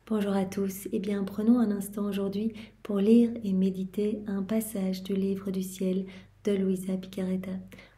Bonjour à tous, eh bien prenons un instant aujourd'hui pour lire et méditer un passage du livre du ciel de Luisa Picaretta.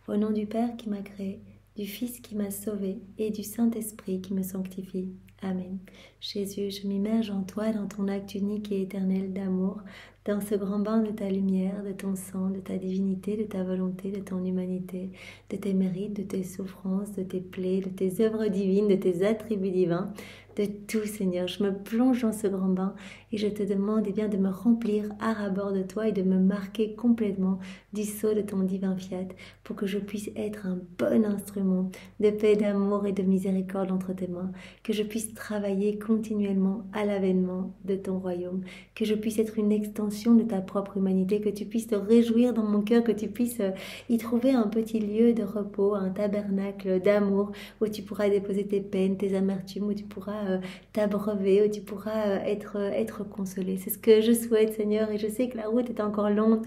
Au nom du Père qui m'a créé, du Fils qui m'a sauvé et du Saint-Esprit qui me sanctifie. Amen. Jésus, je m'immerge en toi, dans ton acte unique et éternel d'amour, dans ce grand bain de ta lumière, de ton sang, de ta divinité, de ta volonté, de ton humanité, de tes mérites, de tes souffrances, de tes plaies, de tes œuvres divines, de tes attributs divins, de tout, Seigneur. Je me plonge dans ce grand bain et je te demande bien, de me remplir à ras-bord de toi et de me marquer complètement du sceau de ton divin fiat pour que je puisse être un bon instrument de paix, d'amour et de miséricorde entre tes mains, que je puisse travailler continuellement à l'avènement de ton royaume, que je puisse être une extension de ta propre humanité, que tu puisses te réjouir dans mon cœur, que tu puisses y trouver un petit lieu de repos, un tabernacle d'amour où tu pourras déposer tes peines, tes amertumes, où tu pourras t'abreuver, où tu pourras être consolé. C'est ce que je souhaite, Seigneur, et je sais que la route est encore longue,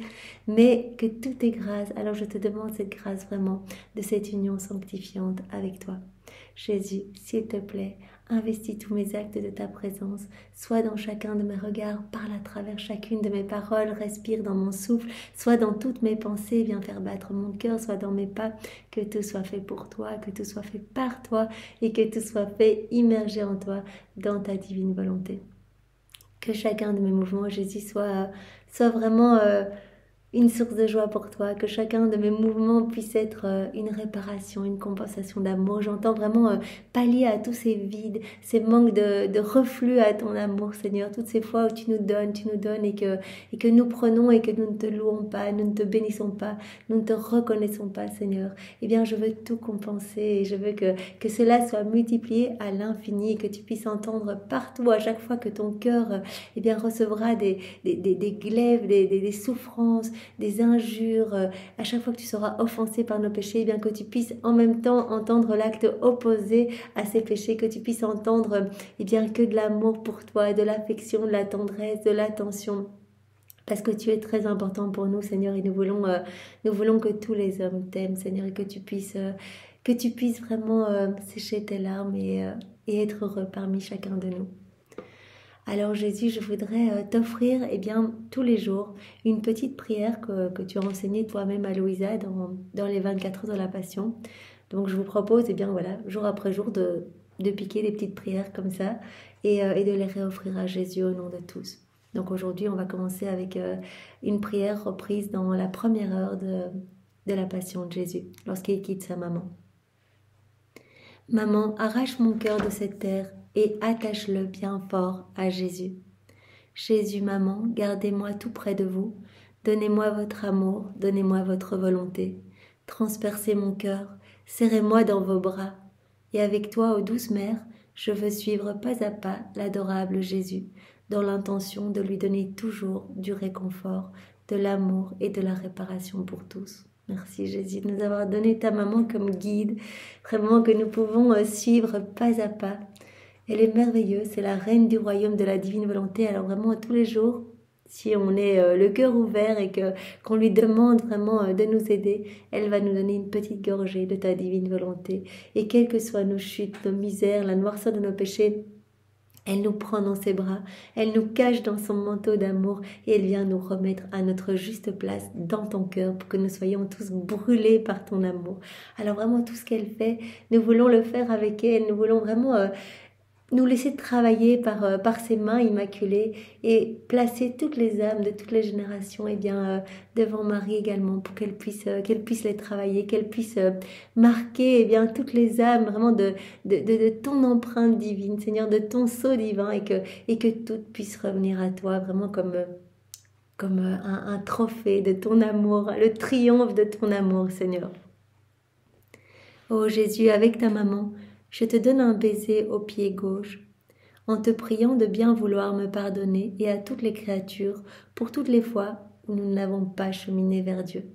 mais que tout est grâce. Alors je te demande cette grâce vraiment de cette union sanctifiante avec toi. Jésus, s'il te plaît, investis tous mes actes de ta présence, sois dans chacun de mes regards, parle à travers chacune de mes paroles, respire dans mon souffle, sois dans toutes mes pensées, viens faire battre mon cœur, sois dans mes pas, que tout soit fait pour toi, que tout soit fait par toi et que tout soit fait immergé en toi, dans ta divine volonté. Que chacun de mes mouvements, Jésus, soit vraiment une source de joie pour toi, que chacun de mes mouvements puisse être une réparation, une compensation d'amour. J'entends vraiment pallier à tous ces vides, ces manques de reflux à ton amour, Seigneur, toutes ces fois où tu nous donnes et que nous prenons et que nous ne te louons pas, nous ne te bénissons pas, nous ne te reconnaissons pas, Seigneur. Eh bien, je veux tout compenser et je veux que cela soit multiplié à l'infini et que tu puisses entendre partout, à chaque fois que ton cœur eh bien, recevra des glaives, des souffrances, des injures, à chaque fois que tu seras offensé par nos péchés, eh bien que tu puisses en même temps entendre l'acte opposé à ces péchés, que tu puisses entendre eh bien que de l'amour pour toi, de l'affection, de la tendresse, de l'attention. Parce que tu es très important pour nous, Seigneur, et nous voulons que tous les hommes t'aiment, Seigneur, et que tu puisses vraiment sécher tes larmes et être heureux parmi chacun de nous. Alors Jésus, je voudrais t'offrir bien tous les jours une petite prière que tu as enseignée toi-même à Louisa dans les 24 heures de la Passion. Donc je vous propose voilà, jour après jour de piquer des petites prières comme ça et de les réoffrir à Jésus au nom de tous. Donc aujourd'hui, on va commencer avec une prière reprise dans la première heure de la Passion de Jésus, lorsqu'il quitte sa maman. Maman, arrache mon cœur de cette terre et attache-le bien fort à Jésus. Jésus, maman, gardez-moi tout près de vous, donnez-moi votre amour, donnez-moi votre volonté, transpercez mon cœur, serrez-moi dans vos bras, et avec toi, ô douce mère, je veux suivre pas à pas l'adorable Jésus, dans l'intention de lui donner toujours du réconfort, de l'amour et de la réparation pour tous. Merci Jésus de nous avoir donné ta maman comme guide, vraiment que nous pouvons suivre pas à pas. Elle est merveilleuse, c'est la reine du royaume de la divine volonté. Alors vraiment tous les jours, si on est le cœur ouvert et qu'on lui demande vraiment de nous aider, elle va nous donner une petite gorgée de ta divine volonté. Et quelles que soient nos chutes, nos misères, la noirceur de nos péchés, elle nous prend dans ses bras, elle nous cache dans son manteau d'amour et elle vient nous remettre à notre juste place dans ton cœur pour que nous soyons tous brûlés par ton amour. Alors vraiment tout ce qu'elle fait, nous voulons le faire avec elle, nous voulons vraiment nous laisser travailler par ses mains immaculées et placer toutes les âmes de toutes les générations devant Marie également pour qu'elle puisse les travailler, qu'elle puisse marquer toutes les âmes vraiment de ton empreinte divine, Seigneur, de ton sceau divin et que toutes puissent revenir à toi vraiment comme un trophée de ton amour, le triomphe de ton amour, Seigneur. Ô Jésus, avec ta maman, je te donne un baiser au pied gauche, en te priant de bien vouloir me pardonner et à toutes les créatures pour toutes les fois où nous n'avons pas cheminé vers Dieu.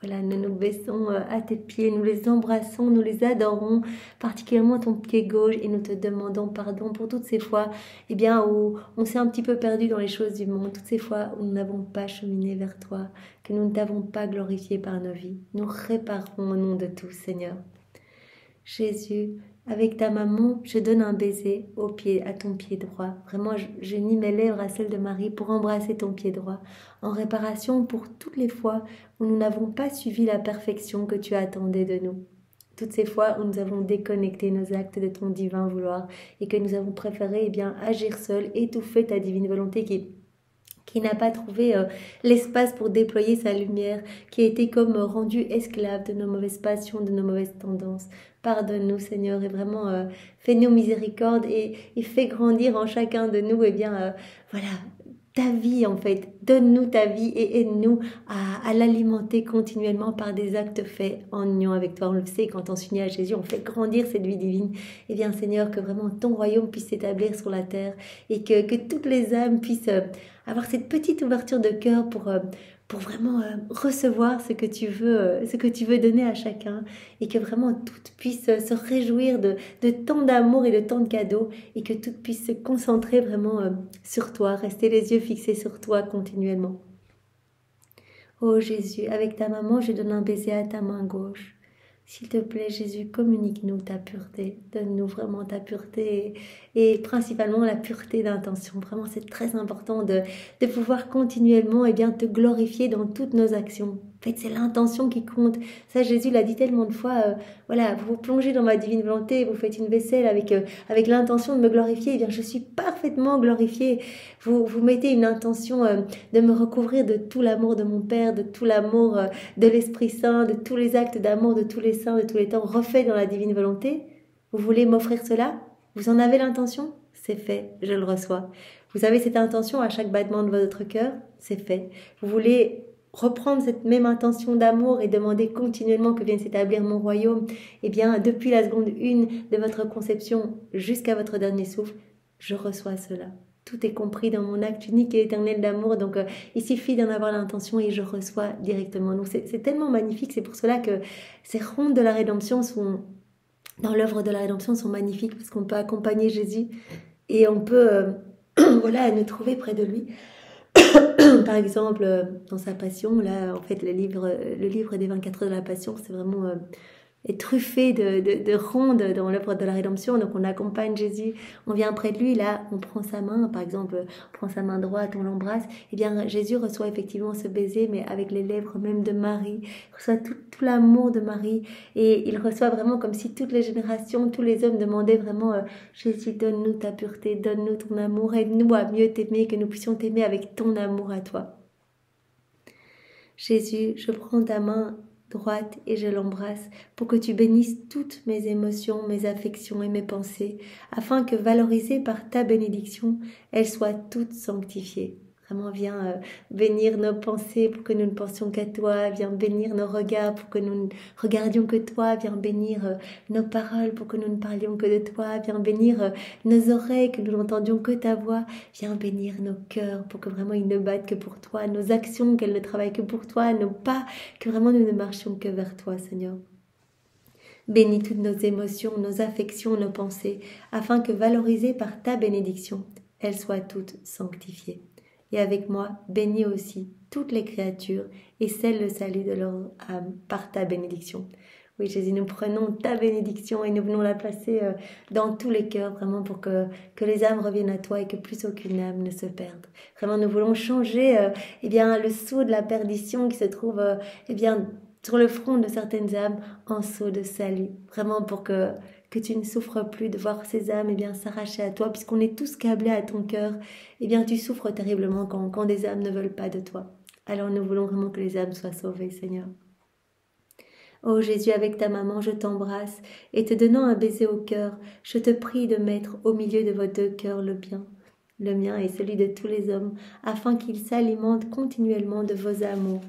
Voilà, nous nous baissons à tes pieds, nous les embrassons, nous les adorons, particulièrement ton pied gauche, et nous te demandons pardon pour toutes ces fois où on s'est un petit peu perdu dans les choses du monde, toutes ces fois où nous n'avons pas cheminé vers toi, que nous ne t'avons pas glorifié par nos vies. Nous réparons au nom de tous, Seigneur. Jésus, avec ta maman, je donne un baiser à ton pied droit. Vraiment, j'unis mes lèvres à celles de Marie pour embrasser ton pied droit, en réparation pour toutes les fois où nous n'avons pas suivi la perfection que tu attendais de nous. Toutes ces fois où nous avons déconnecté nos actes de ton divin vouloir et que nous avons préféré agir seuls, étouffer ta divine volonté qui n'a pas trouvé l'espace pour déployer sa lumière, qui a été comme rendu esclave de nos mauvaises passions, de nos mauvaises tendances. Pardonne-nous, Seigneur, et vraiment fais-nous miséricorde et fais grandir en chacun de nous, voilà, ta vie en fait. Donne-nous ta vie et aide-nous à l'alimenter continuellement par des actes faits en union avec toi. On le sait, quand on s'unit à Jésus, on fait grandir cette vie divine. Et bien, Seigneur, que vraiment ton royaume puisse s'établir sur la terre et que toutes les âmes puissent avoir cette petite ouverture de cœur pour vraiment recevoir ce que tu veux donner à chacun et que vraiment toutes puissent se réjouir de tant d'amour et de tant de cadeaux et que toutes puissent se concentrer vraiment sur toi, rester les yeux fixés sur toi continuellement. Oh Jésus, avec ta maman, je donne un baiser à ta main gauche. S'il te plaît, Jésus, communique-nous ta pureté. Donne-nous vraiment ta pureté et principalement la pureté d'intention. Vraiment, c'est très important de pouvoir continuellement te glorifier dans toutes nos actions. En fait, c'est l'intention qui compte. Ça, Jésus l'a dit tellement de fois. Voilà, vous vous plongez dans ma divine volonté, vous faites une vaisselle avec l'intention de me glorifier. Eh bien, je suis parfaitement glorifiée. Vous mettez une intention de me recouvrir de tout l'amour de mon Père, de tout l'amour de l'Esprit Saint, de tous les actes d'amour de tous les saints, de tous les temps, refaits dans la divine volonté. Vous voulez m'offrir cela? Vous en avez l'intention? C'est fait, je le reçois. Vous avez cette intention à chaque battement de votre cœur? C'est fait. Vous voulez reprendre cette même intention d'amour et demander continuellement que vienne s'établir mon royaume? Eh bien, depuis la seconde 1 de votre conception jusqu'à votre dernier souffle, je reçois cela. Tout est compris dans mon acte unique et éternel d'amour. Donc, il suffit d'en avoir l'intention et je reçois directement. Donc, c'est tellement magnifique. C'est pour cela que ces rondes de la rédemption dans l'œuvre de la rédemption sont magnifiques parce qu'on peut accompagner Jésus et on peut nous trouver près de lui. Par exemple, dans sa passion, là, en fait, le livre des 24 heures de la passion, c'est vraiment est truffé de rondes dans l'œuvre de la rédemption. Donc on accompagne Jésus, on vient près de lui, là on prend sa main, par exemple on prend sa main droite, on l'embrasse. Et bien Jésus reçoit effectivement ce baiser, mais avec les lèvres même de Marie, il reçoit tout l'amour de Marie et il reçoit vraiment comme si toutes les générations, tous les hommes demandaient vraiment Jésus, donne-nous ta pureté, donne-nous ton amour, aide-nous à mieux t'aimer, que nous puissions t'aimer avec ton amour à toi. Jésus, je prends ta main droite et je l'embrasse pour que tu bénisses toutes mes émotions, mes affections et mes pensées, afin que, valorisées par ta bénédiction, elles soient toutes sanctifiées. Vraiment, viens bénir nos pensées pour que nous ne pensions qu'à toi, viens bénir nos regards pour que nous ne regardions que toi, viens bénir nos paroles pour que nous ne parlions que de toi, viens bénir nos oreilles, que nous n'entendions que ta voix, viens bénir nos cœurs pour que vraiment ils ne battent que pour toi, nos actions, qu'elles ne travaillent que pour toi, nos pas, que vraiment nous ne marchions que vers toi, Seigneur. Bénis toutes nos émotions, nos affections, nos pensées, afin que, valorisées par ta bénédiction, elles soient toutes sanctifiées. Et avec moi, bénis aussi toutes les créatures et scelle le salut de leur âme par ta bénédiction. Oui, Jésus, nous prenons ta bénédiction et nous venons la placer dans tous les cœurs, vraiment pour que les âmes reviennent à toi et que plus aucune âme ne se perde. Vraiment, nous voulons changer le sceau de la perdition qui se trouve sur le front de certaines âmes en sceau de salut. Vraiment pour que tu ne souffres plus de voir ces âmes s'arracher à toi, puisqu'on est tous câblés à ton cœur. Tu souffres terriblement quand des âmes ne veulent pas de toi. Alors nous voulons vraiment que les âmes soient sauvées, Seigneur. Oh Jésus, avec ta maman, je t'embrasse et te donnant un baiser au cœur, je te prie de mettre au milieu de vos deux cœurs le bien, le mien et celui de tous les hommes, afin qu'ils s'alimentent continuellement de vos amours,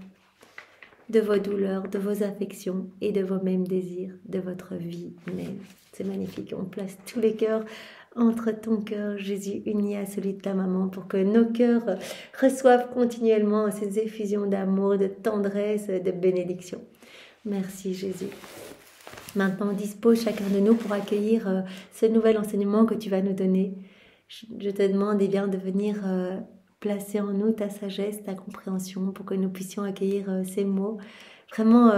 de vos douleurs, de vos affections et de vos mêmes désirs, de votre vie même. C'est magnifique, on place tous les cœurs entre ton cœur, Jésus, uni à celui de ta maman, pour que nos cœurs reçoivent continuellement ces effusions d'amour, de tendresse, de bénédiction. Merci Jésus. Maintenant, dispose chacun de nous pour accueillir ce nouvel enseignement que tu vas nous donner. Je te demande de venir placer en nous ta sagesse, ta compréhension, pour que nous puissions accueillir ces mots vraiment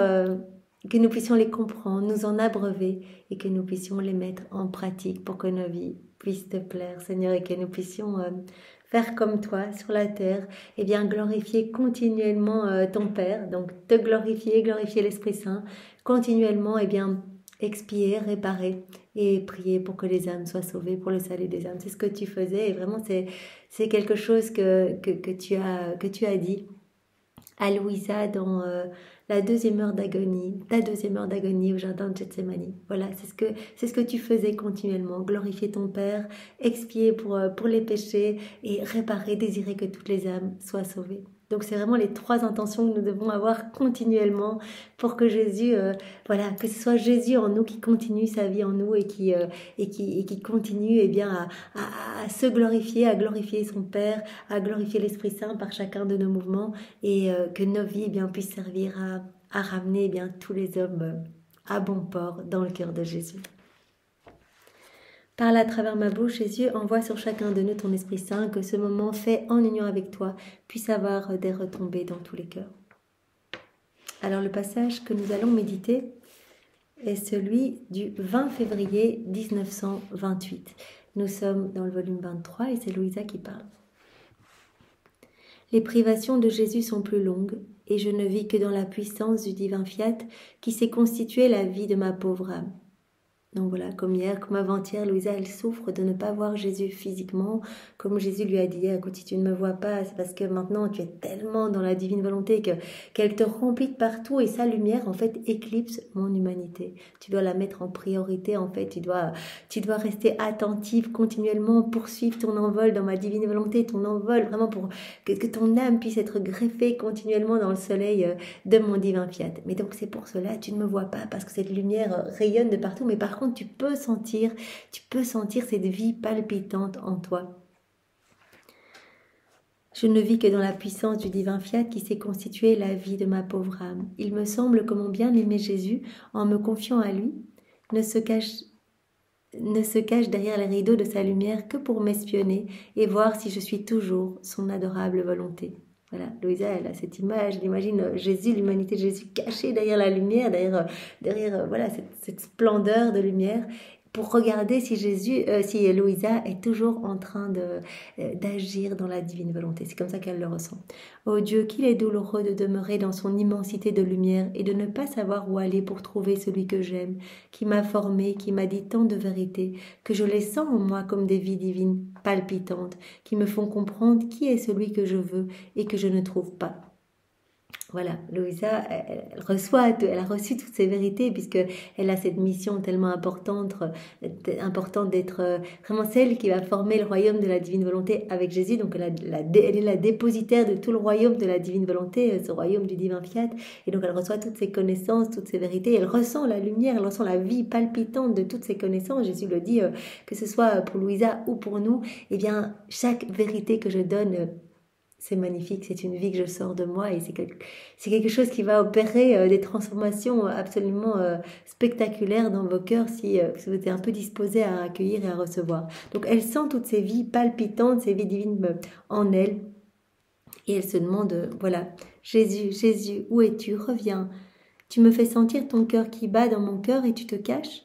que nous puissions les comprendre, nous en abreuver et que nous puissions les mettre en pratique pour que nos vies puissent te plaire, Seigneur, et que nous puissions faire comme toi sur la terre, et bien glorifier continuellement ton Père, donc te glorifier, glorifier l'Esprit Saint, continuellement, et bien expier, réparer et prier pour que les âmes soient sauvées, pour le salut des âmes. C'est ce que tu faisais et vraiment c'est quelque chose que tu as dit à Louisa dans la deuxième heure d'agonie, ta deuxième heure d'agonie au jardin de Gethsémani. Voilà, c'est ce que tu faisais continuellement, glorifier ton Père, expier pour les péchés et réparer, désirer que toutes les âmes soient sauvées. Donc c'est vraiment les trois intentions que nous devons avoir continuellement pour que Jésus, voilà, que ce soit Jésus en nous qui continue sa vie en nous et qui continue eh bien à se glorifier, à glorifier son Père, à glorifier l'Esprit Saint par chacun de nos mouvements et que nos vies eh bien puissent servir à ramener eh bien tous les hommes à bon port dans le cœur de Jésus. Parle à travers ma bouche, Jésus, envoie sur chacun de nous ton Esprit Saint, que ce moment fait en union avec toi puisse avoir des retombées dans tous les cœurs. Alors le passage que nous allons méditer est celui du 20 février 1928. Nous sommes dans le volume 23 et c'est Louisa qui parle. Les privations de Jésus sont plus longues et je ne vis que dans la puissance du divin fiat qui s'est constitué la vie de ma pauvre âme. Donc voilà, comme hier, comme avant-hier, Louisa, elle souffre de ne pas voir Jésus physiquement. Comme Jésus lui a dit, écoute, si tu ne me vois pas, c'est parce que maintenant tu es tellement dans la divine volonté qu'elle te remplit de partout et sa lumière, en fait, éclipse mon humanité. Tu dois la mettre en priorité, en fait, tu dois rester attentive continuellement, poursuivre ton envol dans ma divine volonté, ton envol vraiment pour que ton âme puisse être greffée continuellement dans le soleil de mon divin fiat. Mais donc c'est pour cela, tu ne me vois pas parce que cette lumière rayonne de partout, mais par contre, tu peux sentir cette vie palpitante en toi. Je ne vis que dans la puissance du divin fiat qui s'est constitué la vie de ma pauvre âme. Il me semble que mon bien-aimé Jésus, en me confiant à lui, ne se cache derrière les rideaux de sa lumière que pour m'espionner et voir si je suis toujours son adorable volonté. Voilà, Louisa, elle a cette image, elle imagine Jésus, l'humanité de Jésus cachée derrière la lumière, derrière voilà, cette splendeur de lumière, pour regarder si si Louisa est toujours en train d'agir dans la divine volonté. C'est comme ça qu'elle le ressent. Oh Dieu, qu'il est douloureux de demeurer dans son immensité de lumière et de ne pas savoir où aller pour trouver celui que j'aime, qui m'a formé, qui m'a dit tant de vérités, que je les sens en moi comme des vies divines palpitantes, qui me font comprendre qui est celui que je veux et que je ne trouve pas. Voilà, Louisa, elle a reçu toutes ces vérités puisqu'elle a cette mission tellement importante d'être vraiment celle qui va former le royaume de la divine volonté avec Jésus. Donc elle est la dépositaire de tout le royaume de la divine volonté, ce royaume du divin fiat. Et donc elle reçoit toutes ces connaissances, toutes ces vérités. Elle ressent la lumière, elle ressent la vie palpitante de toutes ces connaissances. Jésus le dit, que ce soit pour Louisa ou pour nous, eh bien chaque vérité que je donne, c'est magnifique, c'est une vie que je sors de moi et c'est quelque chose qui va opérer des transformations absolument spectaculaires dans vos cœurs si vous êtes un peu disposés à accueillir et à recevoir. Donc elle sent toutes ces vies palpitantes, ces vies divines en elle et elle se demande, voilà, Jésus, où es-tu? Reviens. Tu me fais sentir ton cœur qui bat dans mon cœur et tu te caches.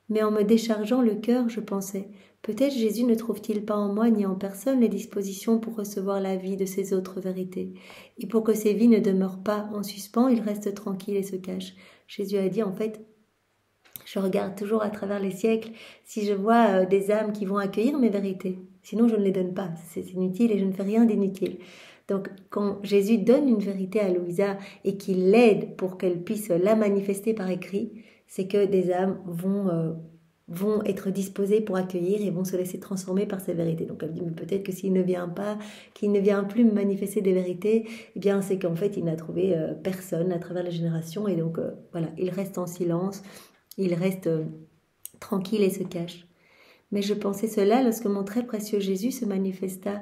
Mais en me déchargeant le cœur, je pensais, peut-être Jésus ne trouve-t-il pas en moi ni en personne les dispositions pour recevoir la vie de ces autres vérités. Et pour que ces vies ne demeurent pas en suspens, il reste tranquille et se cache. Jésus a dit en fait, je regarde toujours à travers les siècles si je vois des âmes qui vont accueillir mes vérités. Sinon, je ne les donne pas. C'est inutile et je ne fais rien d'inutile. Donc, quand Jésus donne une vérité à Louisa et qu'il l'aide pour qu'elle puisse la manifester par écrit, c'est que des âmes vont être disposées pour accueillir et vont se laisser transformer par ces vérités. Donc elle dit, mais peut-être que s'il ne vient pas, qu'il ne vient plus me manifester des vérités, eh bien c'est qu'en fait il n'a trouvé personne à travers les générations et donc voilà, il reste en silence, il reste tranquille et se cache. Mais je pensais cela lorsque mon très précieux Jésus se manifesta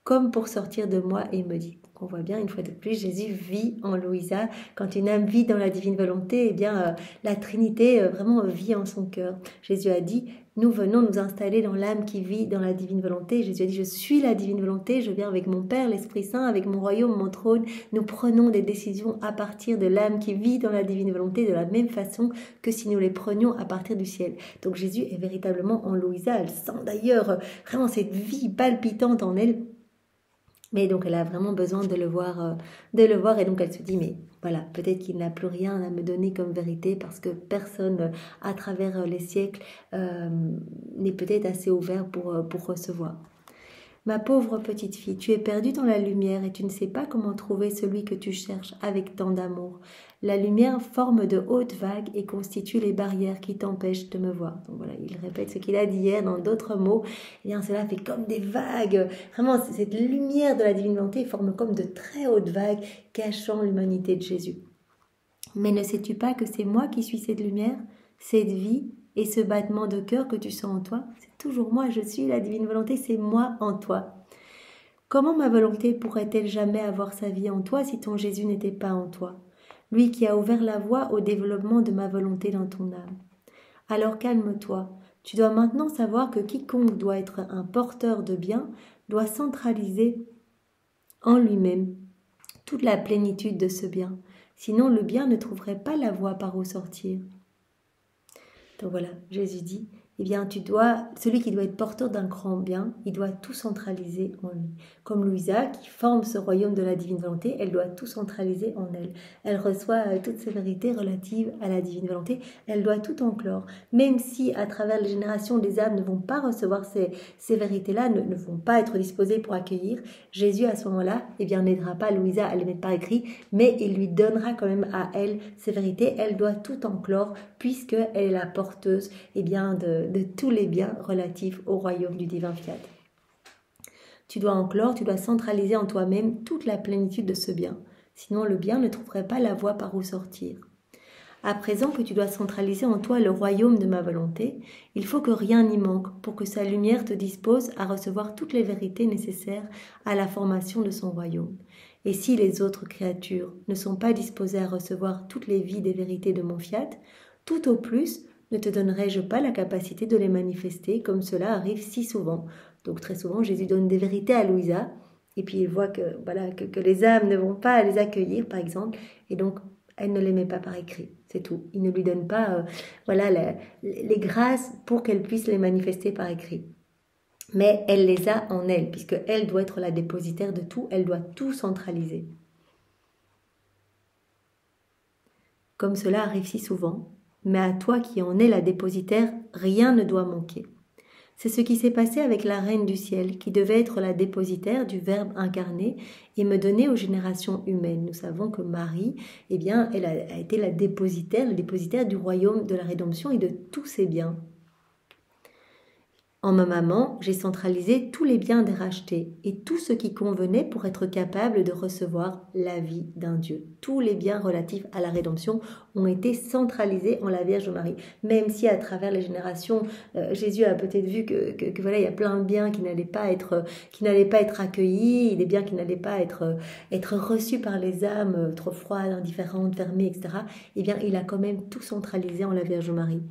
comme pour sortir de moi et me dit. Donc on voit bien, une fois de plus, Jésus vit en Louisa. Quand une âme vit dans la divine volonté, eh bien, la Trinité vraiment vit en son cœur. Jésus a dit, nous venons nous installer dans l'âme qui vit dans la divine volonté. Jésus a dit, je suis la divine volonté, je viens avec mon Père, l'Esprit Saint, avec mon royaume, mon trône. Nous prenons des décisions à partir de l'âme qui vit dans la divine volonté de la même façon que si nous les prenions à partir du ciel. Donc Jésus est véritablement en Louisa. Elle sent d'ailleurs vraiment cette vie palpitante en elle. Mais donc elle a vraiment besoin de le voir et donc elle se dit mais voilà, peut-être qu'il n'a plus rien à me donner comme vérité parce que personne à travers les siècles n'est peut-être assez ouvert pour recevoir. Ma pauvre petite fille, tu es perdue dans la lumière et tu ne sais pas comment trouver celui que tu cherches avec tant d'amour. La lumière forme de hautes vagues et constitue les barrières qui t'empêchent de me voir. Donc voilà, il répète ce qu'il a dit hier dans d'autres mots. Eh bien, cela fait comme des vagues. Vraiment, cette lumière de la divine volonté forme comme de très hautes vagues cachant l'humanité de Jésus. Mais ne sais-tu pas que c'est moi qui suis cette lumière, cette vie et ce battement de cœur que tu sens en toi? C'est toujours moi, je suis la divine volonté, c'est moi en toi. Comment ma volonté pourrait-elle jamais avoir sa vie en toi si ton Jésus n'était pas en toi? Lui qui a ouvert la voie au développement de ma volonté dans ton âme. Alors calme-toi, tu dois maintenant savoir que quiconque doit être un porteur de bien doit centraliser en lui-même toute la plénitude de ce bien. Sinon le bien ne trouverait pas la voie par où sortir. Donc voilà, Jésus dit, eh bien celui qui doit être porteur d'un grand bien, il doit tout centraliser en lui. Comme Louisa qui forme ce royaume de la divine volonté, elle doit tout centraliser en elle. Elle reçoit toutes ces vérités relatives à la divine volonté, elle doit tout enclore. Même si à travers les générations, les âmes ne vont pas recevoir ces vérités-là, ne vont pas être disposées pour accueillir, Jésus à ce moment-là, eh bien n'aidera pas Louisa à les mettre par écrit, mais il lui donnera quand même à elle ces vérités. Elle doit tout enclore puisqu'elle est la porteuse eh bien, de tous les biens relatifs au royaume du divin fiat. Tu dois enclore, tu dois centraliser en toi-même toute la plénitude de ce bien. Sinon, le bien ne trouverait pas la voie par où sortir. À présent que tu dois centraliser en toi le royaume de ma volonté, il faut que rien n'y manque pour que sa lumière te dispose à recevoir toutes les vérités nécessaires à la formation de son royaume. Et si les autres créatures ne sont pas disposées à recevoir toutes les vies des vérités de mon fiat, tout au plus, ne te donnerai-je pas la capacité de les manifester comme cela arrive si souvent? Donc très souvent, Jésus donne des vérités à Louisa, et puis il voit que les âmes ne vont pas les accueillir, par exemple, et donc elle ne les met pas par écrit, c'est tout. Il ne lui donne pas les grâces pour qu'elle puisse les manifester par écrit. Mais elle les a en elle, puisqu'elle doit être la dépositaire de tout, elle doit tout centraliser. Comme cela arrive si souvent, mais à toi qui en es la dépositaire, rien ne doit manquer. C'est ce qui s'est passé avec la Reine du Ciel, qui devait être la dépositaire du Verbe incarné et me donner aux générations humaines. Nous savons que Marie, eh bien, elle a été la dépositaire du royaume de la rédemption et de tous ses biens. En ma maman, j'ai centralisé tous les biens des rachetés et tout ce qui convenait pour être capable de recevoir la vie d'un Dieu. Tous les biens relatifs à la rédemption ont été centralisés en la Vierge Marie. Même si à travers les générations, Jésus a peut-être vu que voilà, il y a plein de biens qui n'allaient pas être accueillis, des biens qui n'allaient pas être reçus par les âmes trop froides, indifférentes, fermées, etc. Eh bien, il a quand même tout centralisé en la Vierge Marie.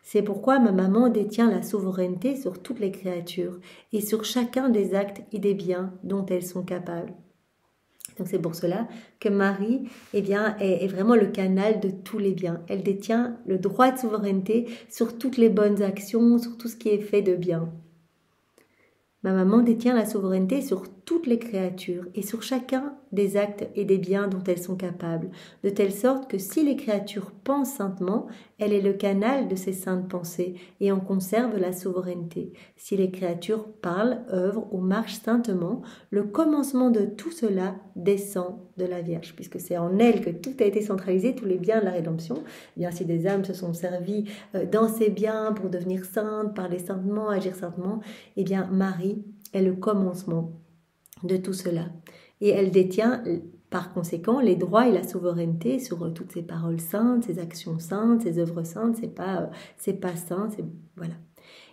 C'est pourquoi ma maman détient la souveraineté sur toutes les créatures et sur chacun des actes et des biens dont elles sont capables. Donc c'est pour cela que Marie eh bien, est vraiment le canal de tous les biens. Elle détient le droit de souveraineté sur toutes les bonnes actions, sur tout ce qui est fait de bien. Ma maman détient la souveraineté sur toutes les créatures et sur chacun des actes et des biens dont elles sont capables, de telle sorte que si les créatures pensent saintement, elle est le canal de ces saintes pensées et en conserve la souveraineté. Si les créatures parlent, œuvrent ou marchent saintement, le commencement de tout cela descend de la Vierge, puisque c'est en elle que tout a été centralisé, tous les biens de la rédemption. Eh bien, si des âmes se sont servies dans ces biens pour devenir saintes, parler saintement, agir saintement, eh bien, Marie est le commencement de tout cela. Et elle détient par conséquent les droits et la souveraineté sur toutes ces paroles saintes, ces actions saintes, ces œuvres saintes. C'est pas saint, voilà.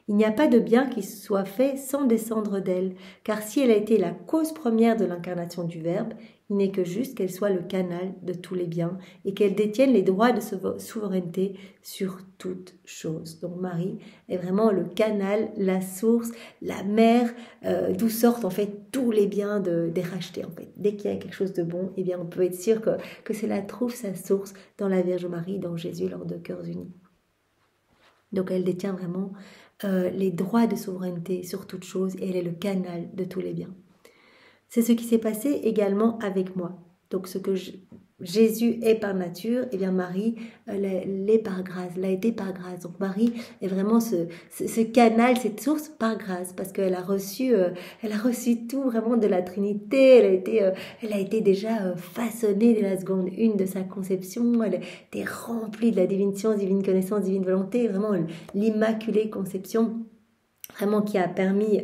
Il n'y a pas de bien qui soit fait sans descendre d'elle, car si elle a été la cause première de l'incarnation du Verbe, Il n'est que juste qu'elle soit le canal de tous les biens et qu'elle détienne les droits de souveraineté sur toute chose. Donc Marie est vraiment le canal, la source, la mer, d'où sortent en fait tous les biens des rachetés. En fait. Dès qu'il y a quelque chose de bon, eh bien on peut être sûr que cela trouve sa source dans la Vierge Marie, dans Jésus, leurs deux cœurs unis. Donc elle détient vraiment les droits de souveraineté sur toute chose et elle est le canal de tous les biens. C'est ce qui s'est passé également avec moi. Donc ce que Jésus est par nature, eh bien Marie l'est par grâce, l'a été par grâce. Donc Marie est vraiment ce canal, cette source par grâce, parce qu'elle a reçu tout vraiment de la Trinité. Elle a été déjà façonnée dès la seconde une de sa conception. Elle a été remplie de la divine science, divine connaissance, divine volonté, vraiment l'immaculée conception, vraiment qui a permis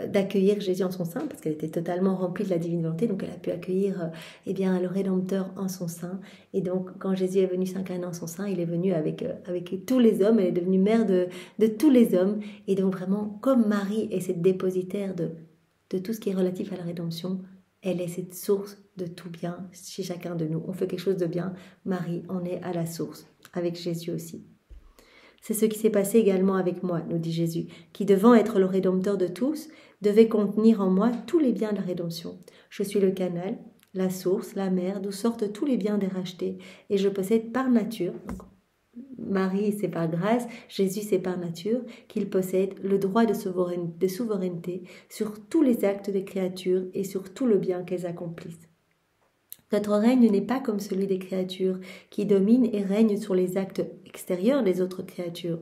d'accueillir Jésus en son sein, parce qu'elle était totalement remplie de la divine volonté, donc elle a pu accueillir le Rédempteur en son sein. Et donc quand Jésus est venu s'incarner en son sein, il est venu avec tous les hommes, elle est devenue mère de tous les hommes. Et donc vraiment, comme Marie est cette dépositaire de tout ce qui est relatif à la rédemption, elle est cette source de tout bien chez chacun de nous. On fait quelque chose de bien, Marie en est à la source, avec Jésus aussi. C'est ce qui s'est passé également avec moi, nous dit Jésus, qui devant être le Rédempteur de tous, devait contenir en moi tous les biens de la rédemption. Je suis le canal, la source, la mer, d'où sortent tous les biens des rachetés, et je possède par nature, donc Marie c'est par grâce, Jésus c'est par nature, qu'il possède le droit de souveraineté sur tous les actes des créatures et sur tout le bien qu'elles accomplissent. Notre règne n'est pas comme celui des créatures qui dominent et règnent sur les actes extérieurs des autres créatures.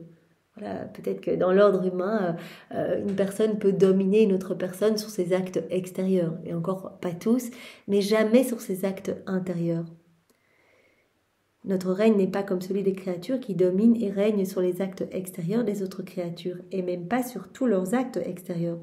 Voilà, peut-être que dans l'ordre humain, une personne peut dominer une autre personne sur ses actes extérieurs, et encore pas tous, mais jamais sur ses actes intérieurs. Notre règne n'est pas comme celui des créatures qui dominent et règnent sur les actes extérieurs des autres créatures, et même pas sur tous leurs actes extérieurs.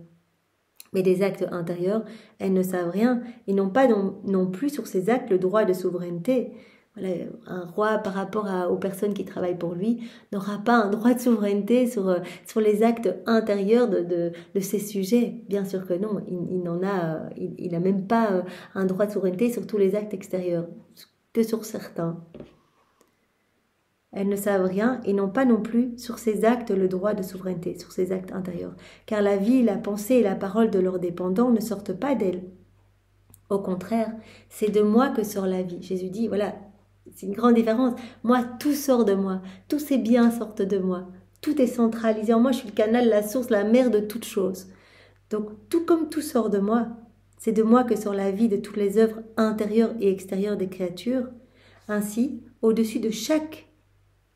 Mais des actes intérieurs, elles ne savent rien et n'ont pas non plus sur ces actes le droit de souveraineté. Voilà, un roi, par rapport aux personnes qui travaillent pour lui, n'aura pas un droit de souveraineté sur les actes intérieurs de ses sujets. Bien sûr que non, il n'a même pas un droit de souveraineté sur tous les actes extérieurs, que sur certains. Elles ne savent rien et n'ont pas non plus sur ces actes le droit de souveraineté, sur ces actes intérieurs, car la vie, la pensée et la parole de leurs dépendants ne sortent pas d'elles. Au contraire, c'est de moi que sort la vie. Jésus dit, voilà, c'est une grande différence. Moi, tout sort de moi, tous ces biens sortent de moi, tout est centralisé en moi, je suis le canal, la source, la mère de toutes choses. Donc, tout comme tout sort de moi, c'est de moi que sort la vie de toutes les œuvres intérieures et extérieures des créatures. Ainsi, au-dessus de chaque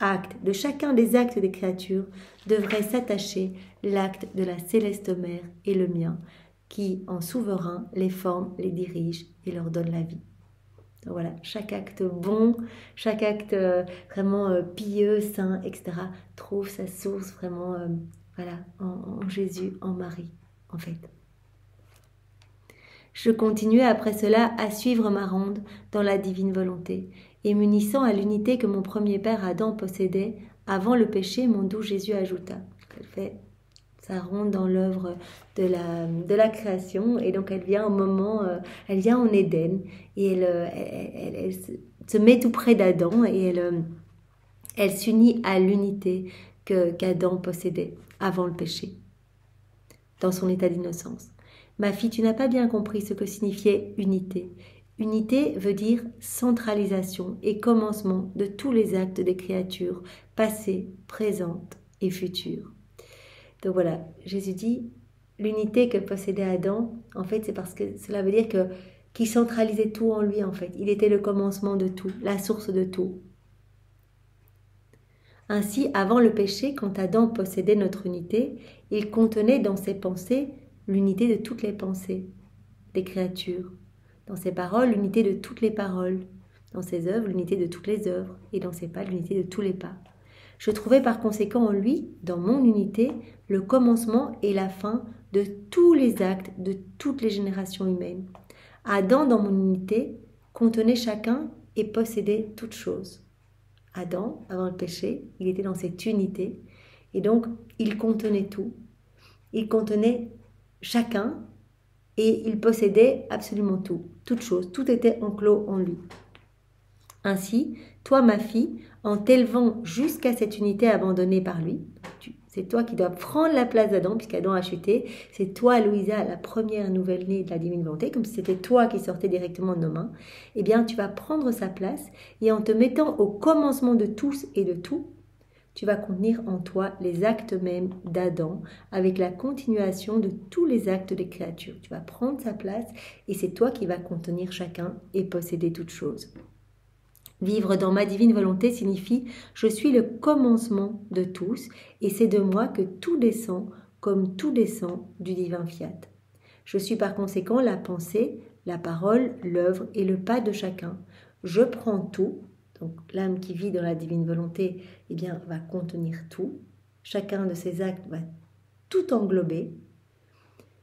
acte, de chacun des actes des créatures, devrait s'attacher l'acte de la céleste mère et le mien, qui, en souverain, les forme, les dirige et leur donne la vie. Donc voilà, chaque acte bon, chaque acte vraiment pieux, saint, etc., trouve sa source vraiment en Jésus, en Marie, en fait. Je continuais après cela à suivre ma ronde dans la divine volonté, et m'unissant à l'unité que mon premier père Adam possédait, avant le péché, mon doux Jésus ajouta. Elle fait sa ronde dans l'œuvre de la création, et donc elle vient au moment, elle vient en Éden, et elle se met tout près d'Adam, et elle s'unit à l'unité qu'Adam possédait avant le péché, dans son état d'innocence. Ma fille, tu n'as pas bien compris ce que signifiait unité. Unité veut dire centralisation et commencement de tous les actes des créatures, passées, présentes et futures. Donc voilà, Jésus dit, l'unité que possédait Adam, en fait, c'est parce que cela veut dire qu'il centralisait tout en lui, en fait. Il était le commencement de tout, la source de tout. Ainsi, avant le péché, quand Adam possédait notre unité, il contenait dans ses pensées l'unité de toutes les pensées des créatures. Dans ses paroles, l'unité de toutes les paroles. Dans ses œuvres, l'unité de toutes les œuvres. Et dans ses pas, l'unité de tous les pas. Je trouvais par conséquent en lui, dans mon unité, le commencement et la fin de tous les actes de toutes les générations humaines. Adam, dans mon unité, contenait chacun et possédait toutes choses. Adam, avant le péché, il était dans cette unité. Et donc, il contenait tout. Il contenait chacun et il possédait absolument tout, toute chose, tout était enclos en lui. Ainsi, toi, ma fille, en t'élevant jusqu'à cette unité abandonnée par lui, c'est toi qui dois prendre la place d'Adam, puisqu'Adam a chuté, c'est toi, Louisa, la première nouvelle-née de la divine volonté, comme si c'était toi qui sortais directement de nos mains, eh bien, tu vas prendre sa place, et en te mettant au commencement de tous et de tout, tu vas contenir en toi les actes mêmes d'Adam, avec la continuation de tous les actes des créatures. Tu vas prendre sa place, et c'est toi qui vas contenir chacun et posséder toute chose. Vivre dans ma divine volonté signifie « je suis le commencement de tous et c'est de moi que tout descend comme tout descend du divin fiat. Je suis par conséquent la pensée, la parole, l'œuvre et le pas de chacun. Je prends tout, donc l'âme qui vit dans la divine volonté eh bien, va contenir tout. Chacun de ses actes va tout englober.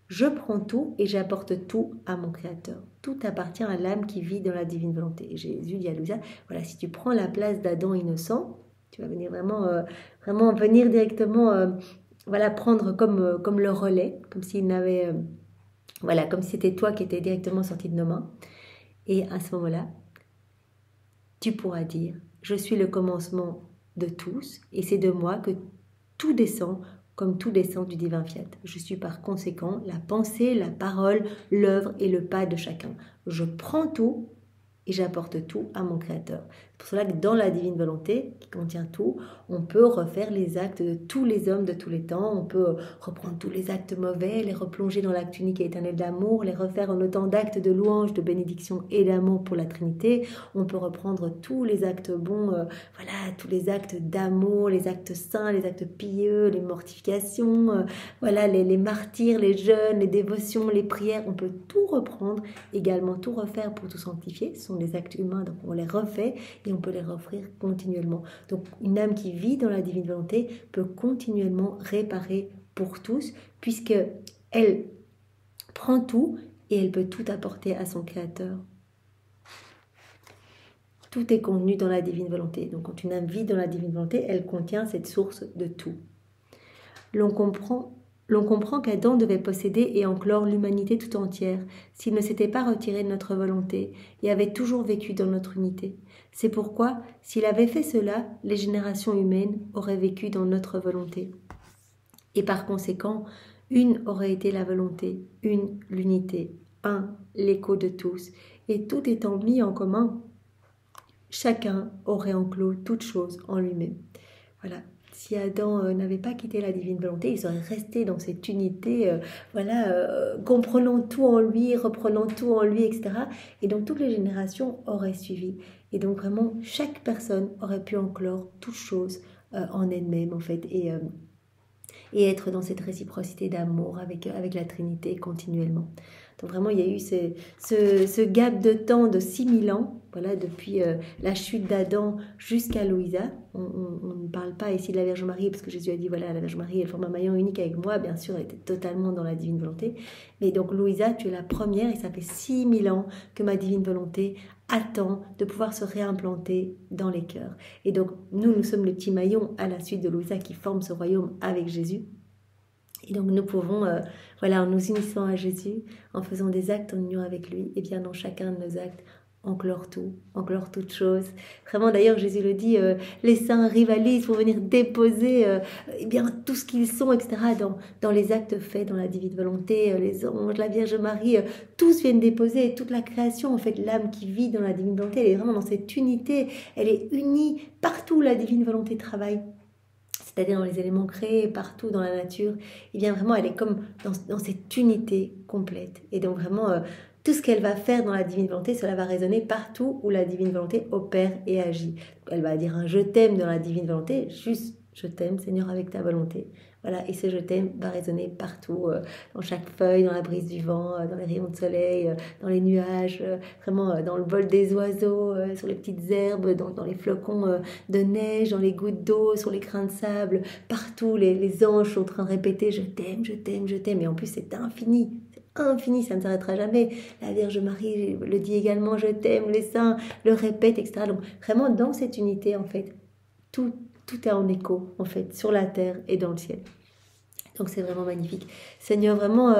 Je prends tout et j'apporte tout à mon Créateur. Tout appartient à l'âme qui vit dans la divine volonté. Et Jésus dit à Louisa, voilà, si tu prends la place d'Adam innocent, tu vas venir vraiment venir directement, voilà, prendre comme le relais, comme s'il n'avait, voilà, comme si c'était toi qui étais directement sorti de nos mains. Et à ce moment-là, tu pourras dire, je suis le commencement de tous et c'est de moi que tout descend comme tout descend du divin fiat. Je suis par conséquent la pensée, la parole, l'œuvre et le pas de chacun. Je prends tout et j'apporte tout à mon Créateur. C'est pour cela que dans la divine volonté, qui contient tout, on peut refaire les actes de tous les hommes de tous les temps, on peut reprendre tous les actes mauvais, les replonger dans l'acte unique et éternel d'amour, les refaire en autant d'actes de louange, de bénédiction et d'amour pour la Trinité. On peut reprendre tous les actes bons, voilà, tous les actes d'amour, les actes saints, les actes pieux, les mortifications, voilà, les martyrs, les jeûnes, les dévotions, les prières. On peut tout reprendre, également tout refaire pour tout sanctifier. Ce sont des actes humains, donc on les refait et on peut les refaire continuellement. Donc une âme qui vit dans la divine volonté peut continuellement réparer pour tous, puisque elle prend tout et elle peut tout apporter à son Créateur. Tout est contenu dans la divine volonté. Donc quand une âme vit dans la divine volonté, elle contient cette source de tout. L'on comprend qu'Adam devait posséder et enclore l'humanité tout entière s'il ne s'était pas retiré de notre volonté et avait toujours vécu dans notre unité. C'est pourquoi, s'il avait fait cela, les générations humaines auraient vécu dans notre volonté. Et par conséquent, une aurait été la volonté, une l'unité, un l'écho de tous, et tout étant mis en commun, chacun aurait enclos toute chose en lui-même. Voilà. Si Adam n'avait pas quitté la divine volonté, il serait resté dans cette unité, comprenant tout en lui, reprenant tout en lui, etc. Et donc toutes les générations auraient suivi. Et donc vraiment, chaque personne aurait pu enclore toute chose en elle-même, en fait, et être dans cette réciprocité d'amour avec la Trinité continuellement. Donc vraiment, il y a eu ce gap de temps de 6000 ans, voilà, depuis la chute d'Adam jusqu'à Louisa. On ne parle pas ici de la Vierge Marie, parce que Jésus a dit, voilà, la Vierge Marie, elle forme un maillon unique avec moi. Bien sûr, elle était totalement dans la divine volonté. Mais donc, Louisa, tu es la première, et ça fait 6000 ans que ma divine volonté attend de pouvoir se réimplanter dans les cœurs. Et donc, nous sommes les petits maillons à la suite de Louisa qui forment ce royaume avec Jésus. Et donc nous pouvons, en nous unissant à Jésus, en faisant des actes en union avec lui, et bien dans chacun de nos actes, enclore tout, enclore toute chose. Vraiment d'ailleurs Jésus le dit, les saints rivalisent pour venir déposer tout ce qu'ils sont, etc. dans les actes faits dans la divine volonté, les anges, la Vierge Marie, tous viennent déposer, toute la création, en fait l'âme qui vit dans la divine volonté, elle est vraiment dans cette unité, elle est unie partout où la divine volonté travaille. C'est-à-dire dans les éléments créés, partout dans la nature, et bien vraiment elle est comme dans cette unité complète. Et donc vraiment, tout ce qu'elle va faire dans la divine volonté, cela va résonner partout où la divine volonté opère et agit. Donc, elle va dire un « je t'aime » dans la divine volonté, juste « je t'aime Seigneur avec ta volonté ». Voilà, et ce « je t'aime » va résonner partout, dans chaque feuille, dans la brise du vent, dans les rayons de soleil, dans les nuages, vraiment dans le vol des oiseaux, sur les petites herbes, dans les flocons de neige, dans les gouttes d'eau, sur les grains de sable, partout les anges sont en train de répéter « je t'aime, je t'aime, je t'aime ». Et en plus c'est infini, infini, ça ne s'arrêtera jamais. La Vierge Marie le dit également « je t'aime », les saints le répètent, etc. Donc vraiment dans cette unité, en fait, tout est en écho, en fait, sur la terre et dans le ciel. Donc c'est vraiment magnifique. Seigneur, vraiment,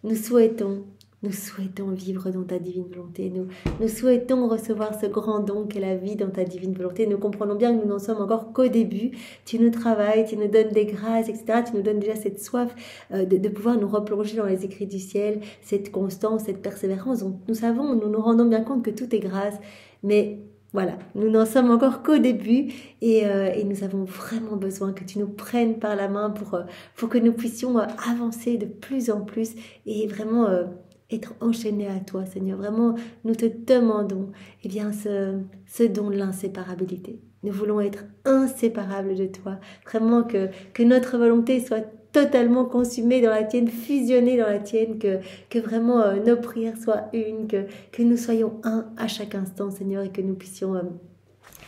nous souhaitons Nous souhaitons vivre dans ta divine volonté. Nous souhaitons recevoir ce grand don qu'est la vie dans ta divine volonté. Nous comprenons bien que nous n'en sommes encore qu'au début. Tu nous travailles, tu nous donnes des grâces, etc. Tu nous donnes déjà cette soif de pouvoir nous replonger dans les écrits du ciel, cette constance, cette persévérance. Donc, nous savons, nous nous rendons bien compte que tout est grâce. Mais voilà, nous n'en sommes encore qu'au début et nous avons vraiment besoin que tu nous prennes par la main pour que nous puissions avancer de plus en plus et vraiment être enchaînés à toi, Seigneur. Vraiment, nous te demandons ce don de l'inséparabilité. Nous voulons être inséparables de toi. Vraiment que notre volonté soit totalement consumée dans la tienne, fusionnée dans la tienne, que vraiment nos prières soient une, que nous soyons un à chaque instant, Seigneur, et que nous puissions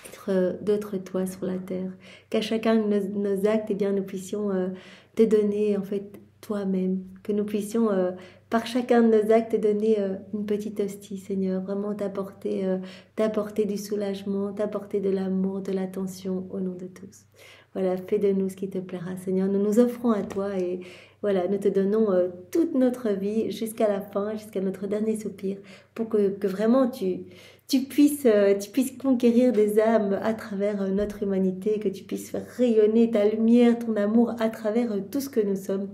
être d'autres toi sur la terre. Qu'à chacun de nos actes, eh bien, nous puissions te donner, en fait, toi-même. Que nous puissions, par chacun de nos actes, te donner une petite hostie, Seigneur. Vraiment t'apporter du soulagement, t'apporter de l'amour, de l'attention au nom de tous. Voilà, fais de nous ce qui te plaira, Seigneur. Nous nous offrons à toi et voilà, nous te donnons toute notre vie jusqu'à la fin, jusqu'à notre dernier soupir, pour que vraiment tu puisses conquérir des âmes à travers notre humanité, que tu puisses faire rayonner ta lumière, ton amour à travers tout ce que nous sommes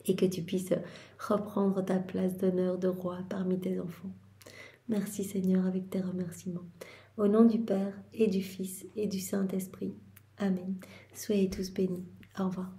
et que tu puisses reprendre ta place d'honneur de roi parmi tes enfants. Merci Seigneur avec tes remerciements. Au nom du Père et du Fils et du Saint-Esprit. Amen. Soyez tous bénis. Au revoir.